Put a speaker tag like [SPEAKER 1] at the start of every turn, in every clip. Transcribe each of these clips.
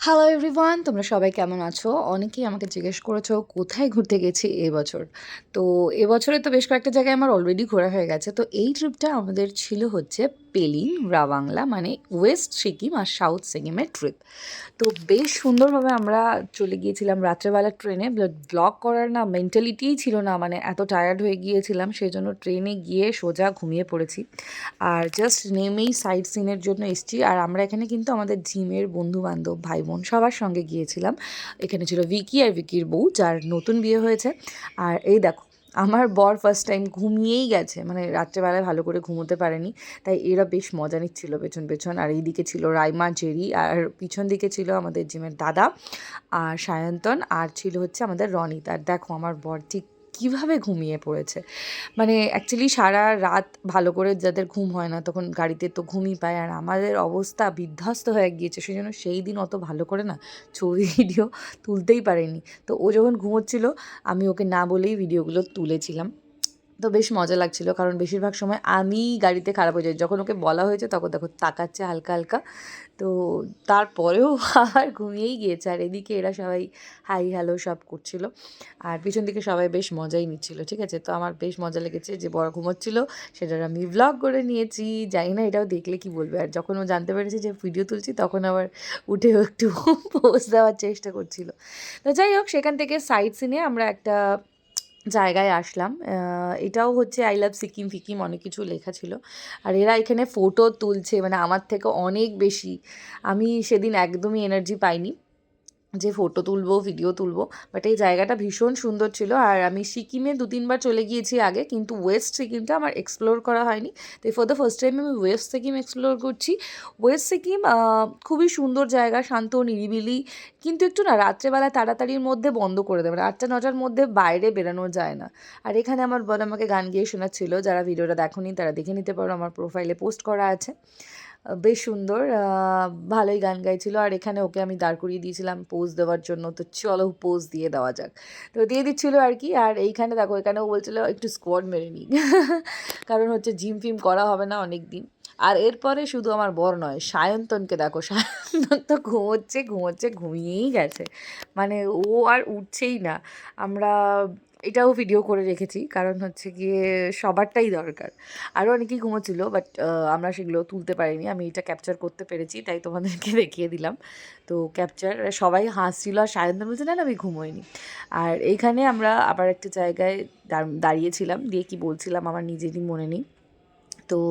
[SPEAKER 1] Hello everyone, তোমরা সবাই কেমন আছো? অনেকেই আমাকে জিজ্ঞেস করেছো কোথায় ঘুরতে গেছি এবছর। তো এবছরে তো বেশ কয়েকটা জায়গায় আমার অলরেডি ঘোরা হয়ে গেছে। তো এই ট্রিপটা আমাদের ছিল হচ্ছে পেলিং, রাবাংলা মানে ওয়েস্ট সিকিম আর সাউথ সিকিমের ট্রিপ। তো বেশ সুন্দরভাবে আমরা চলে গিয়েছিলাম রাত্রেবেলা ট্রেনে। ব্লগ করার না মেন্টালিটিই ছিল না, মানে এত টায়ার্ড হয়ে গিয়েছিলাম, সেই জন্য ট্রেনে গিয়ে সোজা ঘুমিয়ে পড়েছি। আর জাস্ট নেমেই সাইট সিনের জন্য এসেছি। আর আমরা এখানে কিন্তু আমাদের জিমের বন্ধু-বান্ধব, ভাই-বোন সবার সঙ্গে গিয়েছিলাম। এখানে ছিল ভিকি আর ভিকির বউ, যার নতুন বিয়ে হয়েছে। আর এই দেখো, আমার বর ফার্স্ট টাইম ঘুমিয়েই গেছে, মানে রাত্রেবেলায় ভালো করে ঘুমোতে পারেনি। তাই এরা বেশ মজা নিচ্ছিল পেছন পেছন। আর এইদিকে ছিল রাইমা, জেরি, আর পিছন দিকে ছিল আমাদের জিমের দাদা আর সায়ন্তন, আর ছিল হচ্ছে আমাদের রনিত। আর দেখো আমার বর ঠিক কীভাবে ঘুমিয়ে পড়েছে। মানে অ্যাকচুয়ালি সারা রাত ভালো করে যাদের ঘুম হয় না তখন গাড়িতে তো ঘুমই পায়, আর আমাদের অবস্থা বিধ্বস্ত হয়ে গিয়েছে। সেই জন্য সেই দিন অত ভালো করে না ছবি ভিডিও তুলতেই পারিনি। তো ও যখন ঘুমোচ্ছিল আমি ওকে না বলেই ভিডিওগুলো তুলেছিলাম। তো বেশ মজা লাগছিল, কারণ বেশিরভাগ সময় আমিই গাড়িতে খারাপ হয়ে যাই। যখন ওকে বলা হয়েছে তখন দেখো তাকাচ্ছে হালকা হালকা। তো তারপরেও আবার ঘুমিয়েই গিয়েছে। আর এদিকে এরা সবাই হাই হ্যালো সব করছিল, আর পিছন দিকে সবাই বেশ মজাই নিচ্ছিল। ঠিক আছে, তো আমার বেশ মজা লেগেছে যে বড় ঘুমোচ্ছিল, সেটার আমি ভ্লগ করে নিয়েছি। জানি না এটাও দেখলে কি বলবে। আর যখন ও জানতে পেরেছে যে ভিডিও তুলছি তখন আবার উঠেও একটু পোজ দেওয়ার চেষ্টা করছিল। তো যাই হোক, সেখান থেকে সাইট সিনে আমরা একটা জায়গায় আসলাম। এটাও হচ্ছে আই লাভ সিকিম ফিকিম অনেক কিছু লেখা ছিল। আর এরা এখানে ফটো তুলছে, মানে আমার থেকে অনেক বেশি। আমি সেদিন একদমই এনার্জি পাইনি যে ফটো তুলবো, ভিডিও তুলবো। বাট এই জায়গাটা ভীষণ সুন্দর ছিল। আর আমি সিকিমে 2-3 বার চলে গিয়েছি আগে, কিন্তু ওয়েস্ট সিকিমটা আমার এক্সপ্লোর করা হয়নি। তো ফর দ্য ফার্স্ট টাইম আমি ওয়েস্ট সিকিম এক্সপ্লোর করছি। ওয়েস্ট সিকিম খুবই সুন্দর জায়গা, শান্ত নিরিবিলি, কিন্তু একটু না রাত্রেবেলা তাড়াতাড়ির মধ্যে বন্ধ করে দেবে, 8টা-9টার মধ্যে বাইরে বেরানো যায় না। আর এখানে আমার বর আমাকে গান গেয়ে শোনাচ্ছিল। যারা ভিডিওটা দেখোনি তারা দেখে নিতে পারো, আমার প্রোফাইলে পোস্ট করা আছে। বেশ সুন্দর, ভালোই গান গাইছিল। আর এখানে ওকে আমি দাঁড় করিয়ে দিয়েছিলাম পোজ দেওয়ার জন্য, তো চলো পোজ দিয়ে দেওয়া যাক। তো দিয়ে দিচ্ছিলো আর কি। আর এইখানে দেখো, এখানেও বলছিল একটু স্কোয়াড মেরে নিই কারণ হচ্ছে জিম ফিম করা হবে না অনেক দিন। আর এরপরে শুধু আমার বর নয়, সায়ন্তনকে দেখো, সায়ন্তন তো ঘুমোচ্ছে ঘুমোচ্ছে ঘুমিয়েই গেছে, মানে ও আর উঠছেই না। আমরা এটাও ভিডিও করে রেখেছি, কারণ হচ্ছে গিয়ে সবারটাই দরকার। আরও অনেকেই ঘুমোচ্ছিল, বাট আমরা সেগুলো তুলতে পারিনি। আমি এটা ক্যাপচার করতে পেরেছি, তাই তোমাদেরকে দেখিয়ে দিলাম। তো ক্যাপচার সবাই হাসছিল, আর সায়ন্তন বলছে না না আমি ঘুমোইনি। আর এইখানে আমরা আবার একটা জায়গায় দাঁড়িয়েছিলাম, দিয়ে কি বলছিলাম আমার নিজেরই মনে নেই। তো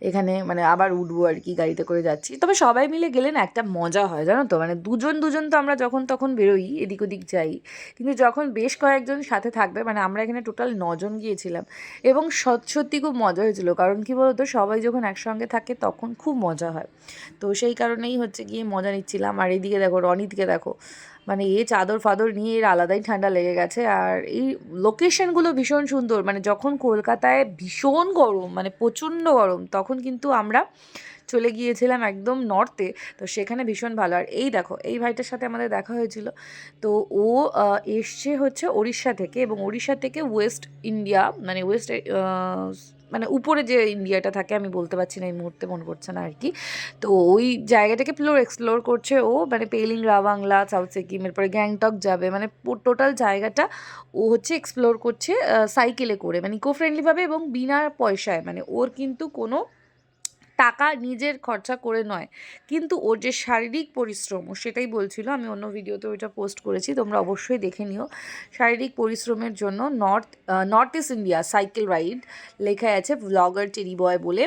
[SPEAKER 1] এখানে মানে আবার উঠবো আর কি, গাড়িতে করে যাচ্ছি। তবে সবাই মিলে গেলে না একটা মজা হয়, জানো তো, মানে দুজন দুজন তো আমরা যখন তখন বেরোই, এদিক ওদিক যাই, কিন্তু যখন বেশ কয়েকজন সাথে থাকবে, মানে আমরা এখানে টোটাল 9 জন গিয়েছিলাম, এবং সত্যি খুব মজা হয়েছিল। কারণ কি বলতো, সবাই যখন একসঙ্গে থাকে তখন খুব মজা হয়। তো সেই কারণেই হচ্ছে গিয়ে মজা নিচ্ছিলাম। আর এইদিকে দেখো রনিতকে দেখো, মানে এ চাদর ফাদর নিয়ে এর আলাদাই ঠান্ডা লেগে গেছে। আর এই লোকেশনগুলো ভীষণ সুন্দর, মানে যখন কলকাতায় ভীষণ গরম, মানে প্রচণ্ড গরম, তখন কিন্তু আমরা চলে গিয়েছিলাম একদম নর্থে। তো সেখানে ভীষণ ভালো। আর এই দেখো, এই ভাইটার সাথে আমাদের দেখা হয়েছিল। তো ও এসছে হচ্ছে ওড়িশা থেকে, এবং ওড়িশা থেকে ওয়েস্ট ইন্ডিয়া, মানে ওয়েস্ট মানে উপরে যে ইন্ডিয়াটা থাকে, আমি বলতে পারছি না এই মুহূর্তে, মনে পড়ছে না আর কি। তো ওই জায়গাটাকে পুরো এক্সপ্লোর করছে ও, মানে পেলিং, রাবাংলা, সাউথ সিকিম, এরপরে গ্যাংটক যাবে, মানে টোটাল জায়গাটা ও হচ্ছে এক্সপ্লোর করছে সাইকেলে করে, মানে ইকো ফ্রেন্ডলিভাবে এবং বিনা পয়সায়। মানে ওর কিন্তু কোনো টাকা নিজের খরচা করে নয়, কিন্তু ওর যে শারীরিক পরিশ্রম, ও সেটাই বলছিল। আমি অন্য ভিডিওতে ওইটা পোস্ট করেছি, তোমরা অবশ্যই দেখে নিও। শারীরিক পরিশ্রমের জন্য north east India cycle ride লেখা আছে, ব্লগার টেরি বয় বলে,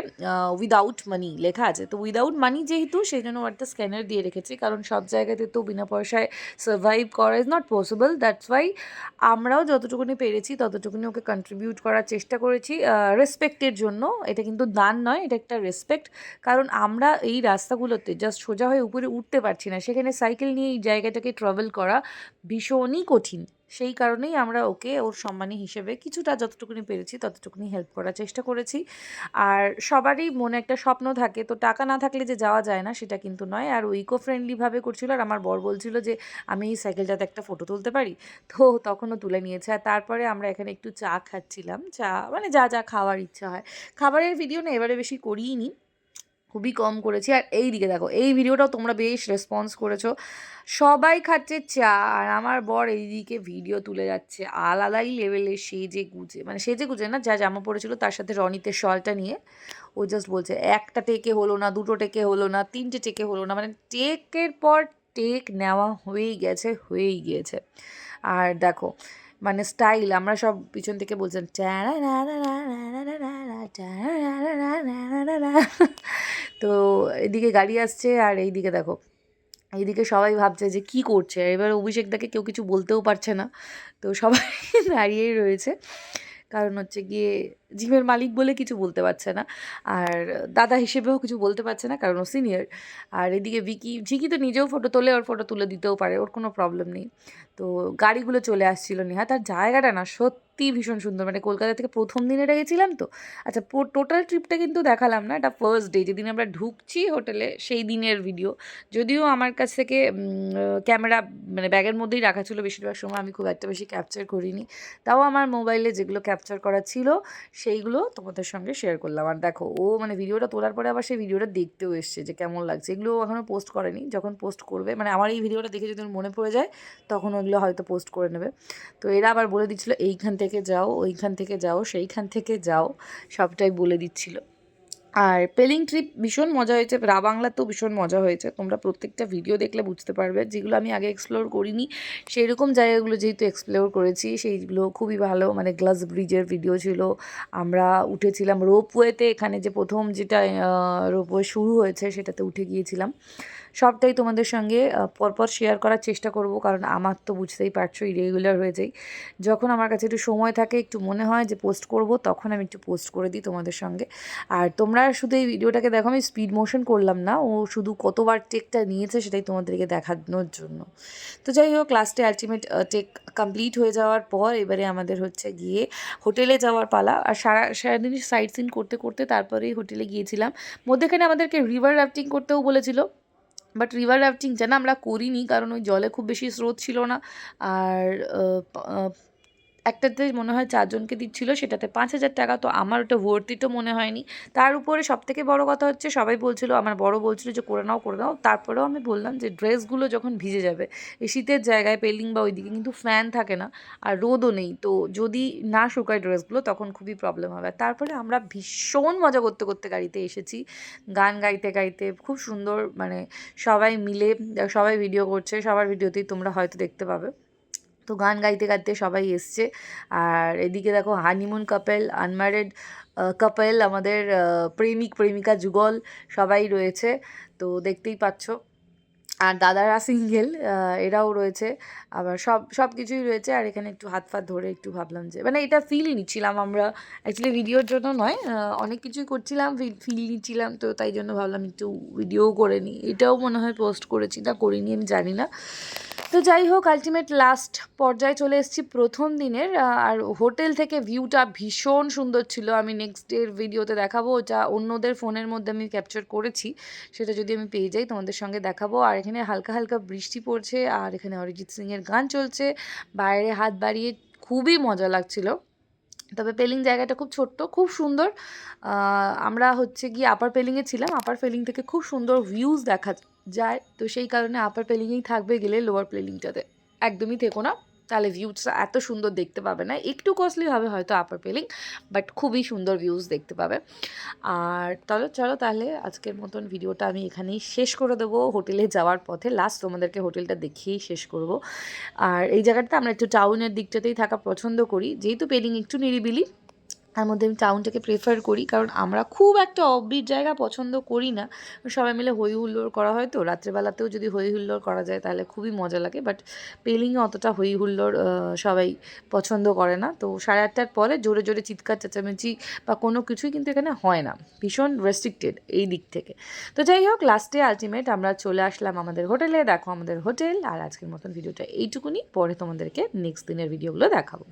[SPEAKER 1] উইদাউট মানি লেখা আছে। তো উইদাউট মানি যেহেতু, সেই জন্য একটা স্ক্যানার দিয়ে রেখেছি, কারণ সব জায়গাতে তো বিনা পয়সায় সার্ভাইভ করা is not possible. That's why আমরাও যতটুকুনি পেরেছি ততটুকুনি ওকে কন্ট্রিবিউট করার চেষ্টা করেছি, রেসপেক্টের জন্য। এটা কিন্তু দান নয়, এটা একটা রেসপেক্ট। কারণ আমরা এই রাস্তাগুলোতে জাস্ট সোজা হয়ে উপরে উঠতে পারছি না, সেখানে সাইকেল নিয়ে এই জায়গাটাকে ট্রাভেল করা ভীষণই কঠিন। সেই কারণেই আমরা ওকে ওর সম্মানী হিসেবে কিছুটা যতটুকুনি পেরেছি ততটুকুনি হেল্প করার চেষ্টা করেছি। আর সবারই মনে একটা স্বপ্ন থাকে, তো টাকা না থাকলে যে যাওয়া যায় না সেটা কিন্তু নয়। আর ও ইকো ফ্রেন্ডলিভাবে করছিল। আর আমার বর বলছিল যে আমি এই সাইকেলটাতে একটা ফটো তুলতে পারি, তো তখনও তুলে নিয়েছে। আর তারপরে আমরা এখানে একটু চা খাচ্ছিলাম, চা মানে যা যা খাওয়ার ইচ্ছা হয়। খাবারের ভিডিও না এবারে বেশি করিই নি, খুবই কম করেছি। আর এই দিকে দেখো, এই ভিডিওটাও তোমরা বেশ রেসপন্স করেছো, সবাই খাচ্ছে চা আর আমার বর এইদিকে ভিডিও তুলে যাচ্ছে আলাদাই লেভেলে সেজে গুজে, মানে সেজে গুজে না, যা জামা পড়েছিল তার সাথে রনিতের শলটা নিয়ে ও জাস্ট বলছে একটা টেকে হলো না, দুটো টেকে হলো না, তিনটে টেকে হলো না, মানে টেকের পর টেক নেওয়া হয়েই গিয়েছে। আর দেখো মানে স্টাইল, আমরা সব পিছন থেকে বলছেন তো এদিকে গাড়ি আসছে আর এইদিকে দেখো, এইদিকে সবাই ভাবছে যে কি করছে, এবার অভিষেকদাকে কেউ কিছু বলতেও পারছে না, তো সবাই দাঁড়িয়েই রয়েছে, কারণ হচ্ছে গিয়ে জিমের মালিক বলে কিছু বলতে পারছে না, আর দাদা হিসেবেও কিছু বলতে পারছে না কারণ ও সিনিয়র। আর এদিকে ঝিকি তো নিজেও ফটো তোলে, ওর ফটো তুলে দিতেও পারে, ওর কোনো প্রবলেম নেই। তো গাড়িগুলো চলে আসছিলো নেহা, তার জায়গাটা না সত্যি ভীষণ সুন্দর, মানে কলকাতা থেকে প্রথম দিন এটা গেছিলাম তো। আচ্ছা, টোটাল ট্রিপটা কিন্তু দেখালাম না, এটা ফার্স্ট ডে যেদিন আমরা ঢুকছি হোটেলে সেই দিনের ভিডিও। যদিও আমার কাছ থেকে ক্যামেরা মানে ব্যাগের মধ্যেই রাখা ছিল বেশিরভাগ সময়, আমি খুব একটা বেশি ক্যাপচার করিনি, তাও আমার মোবাইলে যেগুলো ক্যাপচার করা ছিল সেইগুলো তোমাদের সঙ্গে শেয়ার করলাম। আর দেখো ও মানে ভিডিওটা তোলার পরে আবার সেই ভিডিওটা দেখতেও এসছে যে কেমন লাগছে, এগুলো এখনও পোস্ট করেনি, যখন পোস্ট করবে মানে আমার এই ভিডিওটা দেখে যদি মনে পড়ে যায় তখন ওগুলো হয়তো পোস্ট করে নেবে। তো এরা আবার বলে দিচ্ছিলো এইখান থেকে যাও, ওইখান থেকে যাও, সেইখান থেকে যাও, সবটাই বলে দিচ্ছিলো। আর পেলিং ট্রিপ ভীষণ মজা হয়েছে, রাবাংলাতেও ভীষণ মজা হয়েছে, তোমরা প্রত্যেকটা ভিডিও দেখলে বুঝতে পারবে, যেগুলো আমি আগে এক্সপ্লোর করিনি সেই রকম জায়গাগুলো যেহেতু এক্সপ্লোর করেছি সেইগুলো খুবই ভালো। মানে গ্লাস ব্রিজের ভিডিও ছিল, আমরা উঠেছিলাম রোপওয়েতে, এখানে যে প্রথম যেটা রোপওয়ে শুরু হয়েছে সেটাতে উঠে গিয়েছিলাম, সবটাই তোমাদের সঙ্গে পরপর শেয়ার করার চেষ্টা করব, কারণ আমার তো বুঝতেই পারছো ইরেগুলার হয়ে যাই, যখন আমার কাছে একটু সময় থাকে একটু মনে হয় যে পোস্ট করব তখন আমি একটু পোস্ট করে দিই তোমাদের সঙ্গে। আর তোমরা শুধু এই ভিডিওটাকে দেখো, আমি স্পিড মোশন করলাম না, ও শুধু কতবার টেকটা নিয়েছে সেটাই তোমাদেরকে দেখানোর জন্য। তো যাই হোক, লাস্টে আলটিমেট টেক কমপ্লিট হয়ে যাওয়ার পর এবারে আমাদের হচ্ছে গিয়ে হোটেলে যাওয়ার পালা। আর সারাদিন সাইট সিন করতে করতে তারপরেই হোটেলে গিয়েছিলাম। মধ্যেখানে আমাদেরকে রিভার রাফটিং করতেও বলেছিল, বাট রিভার রাফটিং যেন আমরা করিনি, কারণ ওই জলে খুব বেশি স্রোত ছিল না। আর একটাতে মনে হয় 4 জনকে দিচ্ছিলো, সেটাতে 5,000 টাকা, তো আমার ওটা ভর্তিটো মনে হয়নি। তার উপরে সবথেকে বড় কথা হচ্ছে সবাই বলছিল, আমার বড় বলছিল যে করে নাও, তারপরেও আমি বললাম যে ড্রেসগুলো যখন ভিজে যাবে, এই শীতের জায়গায় পেলিং বা ওইদিকে কিন্তু ফ্যান থাকে না আর রোদও নেই, তো যদি না শুকায় ড্রেসগুলো তখন খুবই প্রবলেম হবে। তারপরে আমরা ভীষণ মজা করতে করতে গাড়িতে এসেছি, গান গাইতে গাইতে খুব সুন্দর, মানে সবাই মিলে, সবাই ভিডিও করছে, সবার ভিডিওতেই তোমরা হয়তো দেখতে পাবে। তো গান গাইতে গাইতে সবাই এসছে। আর এদিকে দেখো হানিমুন কাপেল, আনম্যারিড কাপেল, আমাদের প্রেমিক প্রেমিকা যুগল সবাই রয়েছে, তো দেখতেই পাচ্ছ। আর দাদারা সিঙ্গেল, এরাও রয়েছে, আবার সব কিছুই রয়েছে। আর এখানে একটু হাত ফাত ধরে একটু ভাবলাম যে মানে এটা ফিল নিচ্ছিলাম আমরা, অ্যাকচুয়ালি ভিডিওর জন্য নয়, অনেক কিছুই করছিলাম, ফিল নিচ্ছিলাম, তো তাই জন্য ভাবলাম একটু ভিডিও করে নিই। এটাও মনে হয় পোস্ট করেছি না করিনি আমি জানি না। তো যাই হোক, আলটিমেট লাস্ট পর্যায়ে চলে এসেছি প্রথম দিনের। আর হোটেল থেকে ভিউটা ভীষণ সুন্দর ছিল, আমি নেক্সট ডের ভিডিওতে দেখাবো, ওটা অন্যদের ফোনের মধ্যে আমি ক্যাপচার করেছি, সেটা যদি আমি পেয়ে যাই তোমাদের সঙ্গে দেখাবো। আর এখানে হালকা হালকা বৃষ্টি পড়ছে, আর এখানে অরিজিৎ সিংয়ের গান চলছে, বাইরে হাত বাড়িয়ে খুবই মজা লাগছিল। তবে পেলিং জায়গাটা খুব ছোট্ট, খুব সুন্দর। আমরা হচ্ছে গিয়ে আপার পেলিংয়ে ছিলাম, আপার পেলিং থেকে খুব সুন্দর ভিউজ দেখা যায়, তো সেই কারণে আপার পেলিংয়েই থাকবে, গেলে লোয়ার পেলিংটাতে একদমই থেকো না, তাহলে ভিউজটা এত সুন্দর দেখতে পাবে না, একটু কস্টলি হবে হয়তো আপার পেলিং, বাট খুবই সুন্দর ভিউজ দেখতে পাবে। আর চলো তাহলে আজকের মতন ভিডিওটা আমি এখানেই শেষ করে দেবো, হোটেলে যাওয়ার পথে লাস্ট তোমাদেরকে হোটেলটা দেখিয়েই শেষ করব। আর এই জায়গাটাতে আমরা একটু টাউনের দিকটাতেই থাকা পছন্দ করি, যেহেতু পেলিং একটু নিরিবিলি, তার মধ্যে আমি টাউনটাকে প্রেফার করি, কারণ আমরা খুব একটা অফবিট জায়গা পছন্দ করি না, সবাই মিলে হই হুল্লোড় করা হয়, তো রাত্রেবেলাতেও যদি হই হুল্লোড় করা যায় তাহলে খুবই মজা লাগে, বাট পেলিংয়ে অতটা হই হুল্লোড় সবাই পছন্দ করে না, তো 8:30টার পরে জোরে জোরে চিৎকার চেঁচামেচি বা কোনো কিছুই কিন্তু এখানে হয় না, ভীষণ রেস্ট্রিক্টেড এই দিক থেকে। তো যাই হোক, লাস্টে আলটিমেট আমরা চলে আসলাম আমাদের হোটেলে, দেখো আমাদের হোটেল। আর আজকের মতন ভিডিওটা এইটুকুনি, পরে তোমাদেরকে নেক্সট দিনের ভিডিওগুলো দেখাবো।